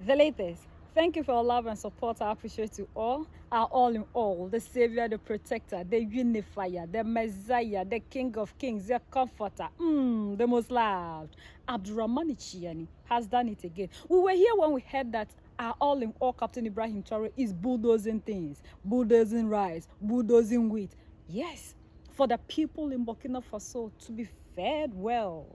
The latest. Thank you for your love and support. I appreciate you all in all, the Savior, the Protector, the Unifier, the Messiah, the King of Kings, the Comforter, the most loved. Abdurrahman Tiani has done it again. We were here when we heard that our all in all Captain Ibrahim Traore is bulldozing things, bulldozing rice, bulldozing wheat. Yes, for the people in Burkina Faso to be fed well.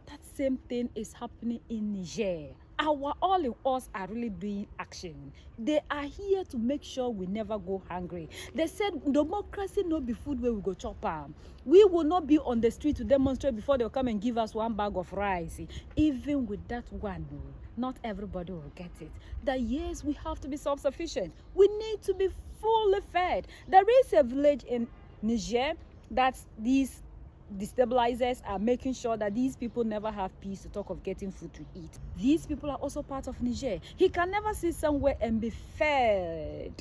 That same thing is happening in Niger. Our all-in-alls are really doing action. They are here to make sure we never go hungry. They said democracy no be food where we go chop am. We will not be on the street to demonstrate before they'll come and give us one bag of rice. Even with that one, not everybody will get it. That yes, we have to be self-sufficient. We need to be fully fed. There is a village in Niger that these destabilizers are making sure that these people never have peace to talk of getting food to eat. These people are also part of Niger. He can never sit somewhere and be fed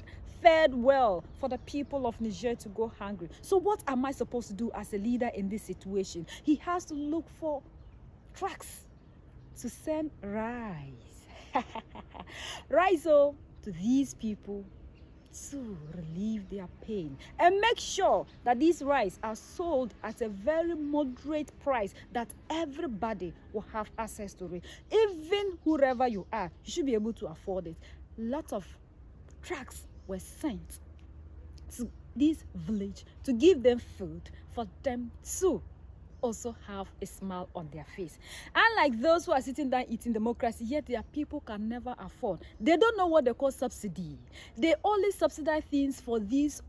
well for the people of Niger to go hungry. So what am I supposed to do as a leader in this situation? He has to look for trucks to send rice. Rice to these people to relieve their pain and make sure that these rice are sold at a very moderate price that everybody will have access to it. Even whoever you are, you should be able to afford it. Lots of trucks were sent to this village to give them food for them to also have a smile on their face. Unlike those who are sitting down eating democracy, yet their people can never afford. They don't know what they call subsidy. They only subsidize things for these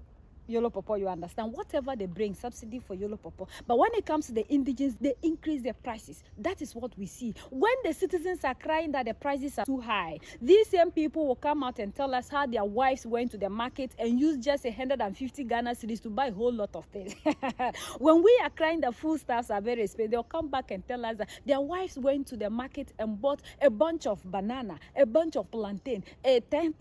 Yolo Popo, you understand? Whatever they bring, subsidy for Yolo Popo. But when it comes to the indigenous, they increase their prices. That is what we see. When the citizens are crying that the prices are too high, these same people will come out and tell us how their wives went to the market and used just 150 Ghana cedis to buy a whole lot of things. When we are crying that foodstuffs are very expensive, they'll come back and tell us that their wives went to the market and bought a bunch of banana, a bunch of plantain, 10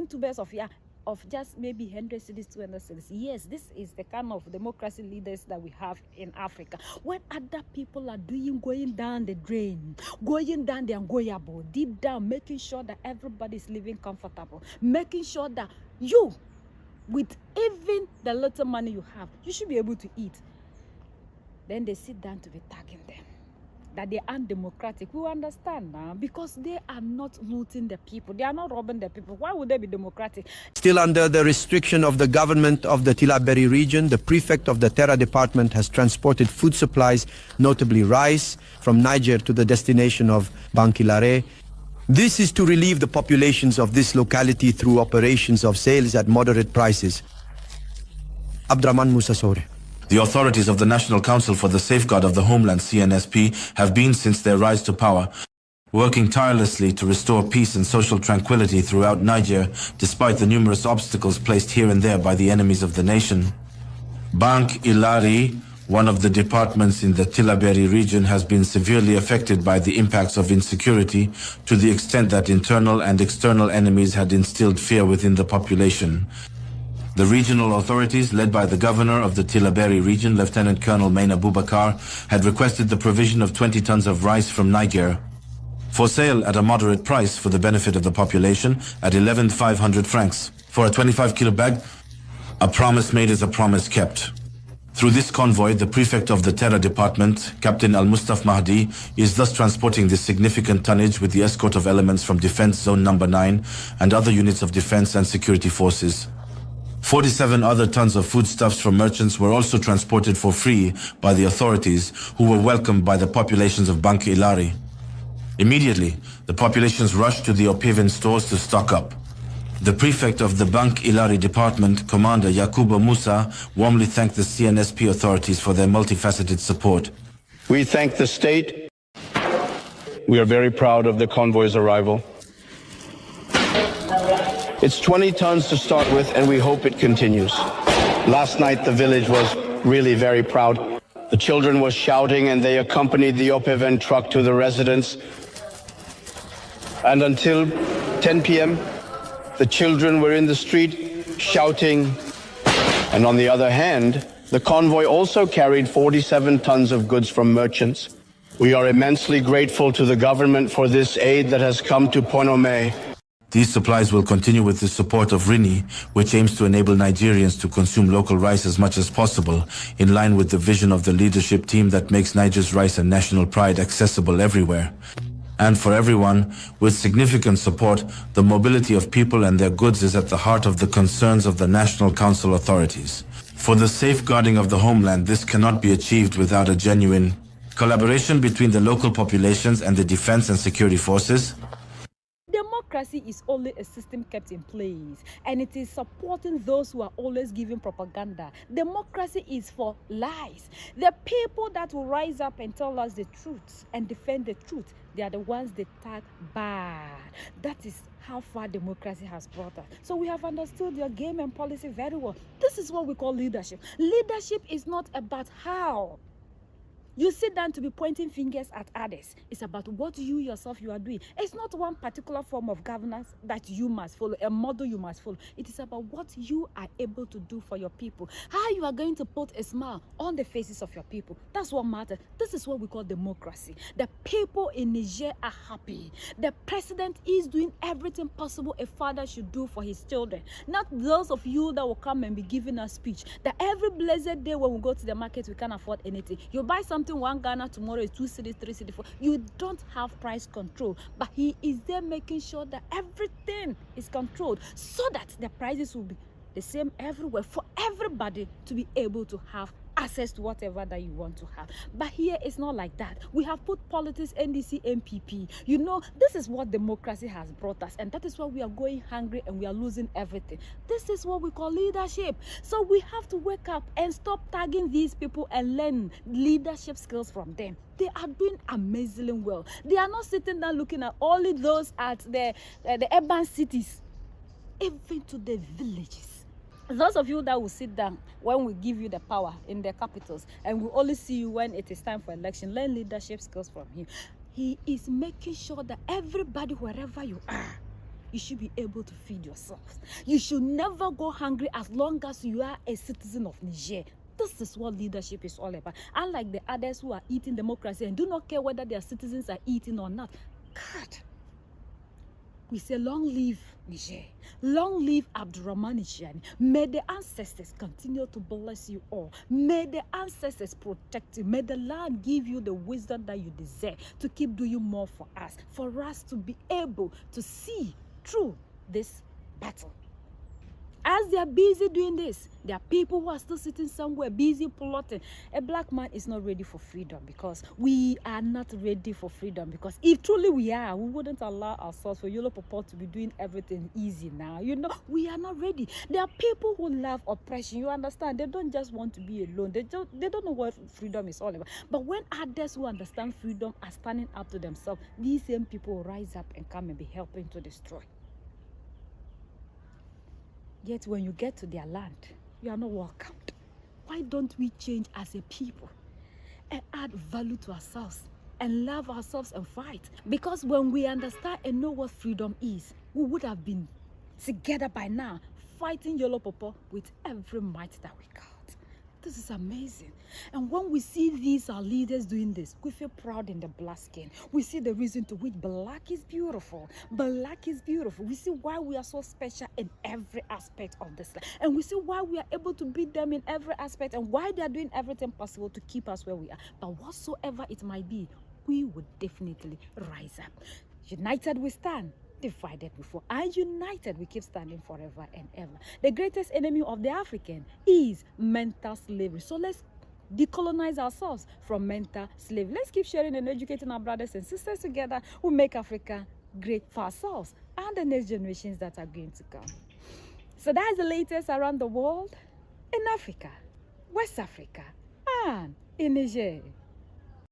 tubers of yam, of just maybe 100 cities, 200 cities. Yes, this is the kind of democracy leaders that we have in Africa. When other people are going down the drain, going down the Angoyabo, deep down, making sure that everybody is living comfortable, making sure that you, with even the little money you have, you should be able to eat. Then they sit down to be tagging them that they aren't democratic. We understand now, because they are not looting the people. They are not robbing the people. Why would they be democratic? Still under the restriction of the government of the Tillaberi region, the prefect of the Terra department has transported food supplies, notably rice, from Niger to the destination of Bankilare. This is to relieve the populations of this locality through operations of sales at moderate prices. Abdraman Musasore. The authorities of the National Council for the Safeguard of the Homeland, CNSP, have been, since their rise to power, working tirelessly to restore peace and social tranquility throughout Niger, despite the numerous obstacles placed here and there by the enemies of the nation. Bank Ilari, one of the departments in the Tillaberi region, has been severely affected by the impacts of insecurity, to the extent that internal and external enemies had instilled fear within the population. The regional authorities, led by the governor of the Tillaberi region, Lieutenant Colonel Maina Boubacar, had requested the provision of 20 tons of rice from Niger for sale at a moderate price for the benefit of the population at 11,500 francs. For a 25-kilo bag, a promise made is a promise kept. Through this convoy, the prefect of the Terra department, Captain Al-Mustaf Mahdi, is thus transporting this significant tonnage with the escort of elements from Defense Zone Number 9 and other units of defense and security forces. 47 other tons of foodstuffs from merchants were also transported for free by the authorities, who were welcomed by the populations of Bank Ilari. Immediately, the populations rushed to the Opeven stores to stock up. The prefect of the Bank Ilari department, Commander Yakuba Musa, warmly thanked the CNSP authorities for their multifaceted support. We thank the state. We are very proud of the convoy's arrival. It's 20 tons to start with, and we hope it continues. Last night, the village was really very proud. The children were shouting, and they accompanied the Opeven truck to the residence. And until 10 p.m., the children were in the street shouting. And on the other hand, the convoy also carried 47 tons of goods from merchants. We are immensely grateful to the government for this aid that has come to Ponome. These supplies will continue with the support of RINI, which aims to enable Nigerians to consume local rice as much as possible, in line with the vision of the leadership team that makes Niger's rice and national pride accessible everywhere. And for everyone, with significant support, the mobility of people and their goods is at the heart of the concerns of the National Council authorities. For the safeguarding of the homeland, this cannot be achieved without a genuine collaboration between the local populations and the defense and security forces. Democracy is only a system kept in place, and it is supporting those who are always giving propaganda. Democracy is for lies. The people that will rise up and tell us the truth and defend the truth, they are the ones they tag bad. That is how far democracy has brought us. So we have understood your game and policy very well. This is what we call leadership. Leadership is not about how you sit down to be pointing fingers at others. It's about what you yourself you are doing. It's not one particular form of governance that you must follow, a model you must follow. It is about what you are able to do for your people. How you are going to put a smile on the faces of your people. That's what matters. This is what we call democracy. The people in Niger are happy. The president is doing everything possible a father should do for his children. Not those of you that will come and be giving us speech. That every blessed day when we go to the market, we can't afford anything. You buy something 1 Ghana, tomorrow is 2 cedis, 3 cedis, 4. You don't have price control, but he is there making sure that everything is controlled so that the prices will be the same everywhere for everybody to be able to have access to whatever that you want to have. But here it's not like that. We have put politics, NDC, MPP. You know, this is what democracy has brought us, and that is why we are going hungry and we are losing everything. This is what we call leadership. So we have to wake up and stop tagging these people and learn leadership skills from them. They are doing amazingly well. They are not sitting down looking at only those at the urban cities, even to the villages. Those of you that will sit down when we give you the power in the capitals and we only see you when it is time for election, learn leadership skills from him. He is making sure that everybody, wherever you are, you should be able to feed yourselves. You should never go hungry as long as you are a citizen of Niger. This is what leadership is all about. Unlike the others who are eating democracy and do not care whether their citizens are eating or not. God. We say, long live Niger, long live Abdurrahman Tiani. May the ancestors continue to bless you all. May the ancestors protect you. May the Lord give you the wisdom that you deserve to keep doing more for us to be able to see through this battle. As they are busy doing this, there are people who are still sitting somewhere busy plotting. A black man is not ready for freedom because we are not ready for freedom. Because if truly we are, we wouldn't allow ourselves for Yolo Popo to be doing everything easy now. You know, we are not ready. There are people who love oppression. You understand? They don't just want to be alone. They don't know what freedom is all about. But when others who understand freedom are standing up to themselves, these same people will rise up and come and be helping to destroy. Yet when you get to their land, you are not welcomed. Why don't we change as a people and add value to ourselves and love ourselves and fight? Because when we understand and know what freedom is, we would have been together by now, fighting Yolo Popo with every might that we got. This is amazing. And when we see these, our leaders doing this, we feel proud in the black skin. We see the reason to which black is beautiful. Black is beautiful. We see why we are so special in every aspect of this life. And we see why we are able to beat them in every aspect and why they are doing everything possible to keep us where we are. But whatsoever it might be, we would definitely rise up. United we stand. Divided before, and united we keep standing forever and ever. The greatest enemy of the African is mental slavery. So let's decolonize ourselves from mental slavery. Let's keep sharing and educating our brothers and sisters together who make Africa great for ourselves and the next generations that are going to come. So that's the latest around the world, in Africa, West Africa, and in Niger.